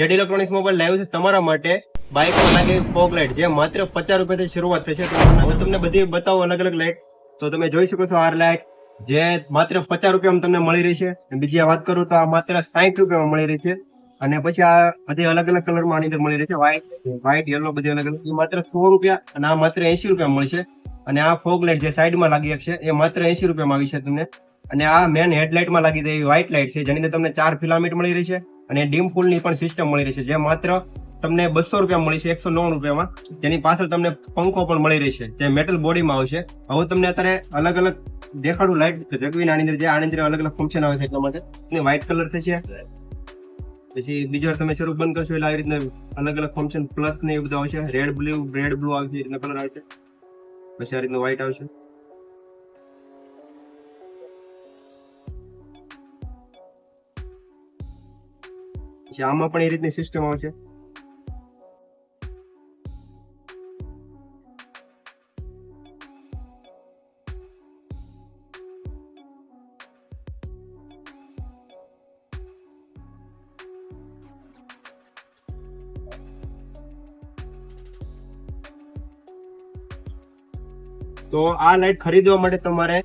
Zed electronics mobile લાવ્યું છે તમારા માટે બાઇકમાં લાગે ફોગ લાઇટ, જે માત્ર 50 રૂપિયાથી શરૂઆત થશે. તો હું તમને બધી બતાવું અલગ અલગ લાઇટ. તો તમે જોઈ શકો છો આ લાઇટ જે માત્ર 50 રૂપિયામાં તમને મળી રહી છે. બીજી વાત કરું તો આ માત્ર 60 રૂપિયામાં મળી રહી છે. અને પછી આ બધી અલગ અલગ કલરમાં આની અંદર મળી રહી છે, વ્હાઇટ યલો બધી અલગ અલગ. એ માત્ર 100 રૂપિયા અને આ માત્ર 80 રૂપિયામાં મળશે. અને આ ફોગ લાઇટ જે સાઈડમાં લાગી શકશે એ માત્ર 80 રૂપિયામાં આવી છે તમને. અને આ મેન હેડલાઇટમાં લાગી દે એવી વ્હાઇટ લાઇટ છે, જેની અંદર તમને 4 ફિલામેન્ટ મળી રહી છે અને ડીમ ફૂલની પણ સિસ્ટમ મળી રહી છે, જે માત્ર તમને 200 રૂપિયા મળી છે, 109 રૂપિયામાં. જેની પાછળ તમને પંખો પણ મળી રહી છે, જે મેટલ બોડીમાં આવશે. હવે તમને અત્યારે અલગ અલગ દેખાડું લાઇટ જગવીને આની અંદર, જે આની અંદર અલગ અલગ ફંક્શન આવે છે એટલા માટે. વ્હાઇટ કલર થશે, પછી બીજો તમે શરૂ બંધ કરશો એટલે આવી રીતના અલગ અલગ ફંક્શન પ્લસ ને એ બધું આવશે. રેડ બ્લુ આવશે, એ રીતના કલર આવશે. પછી આ રીતનું વ્હાઇટ આવશે. પછી આમાં પણ એ રીતની સિસ્ટમ આવશે. તો આ લાઇટ ખરીદવા માટે તમારે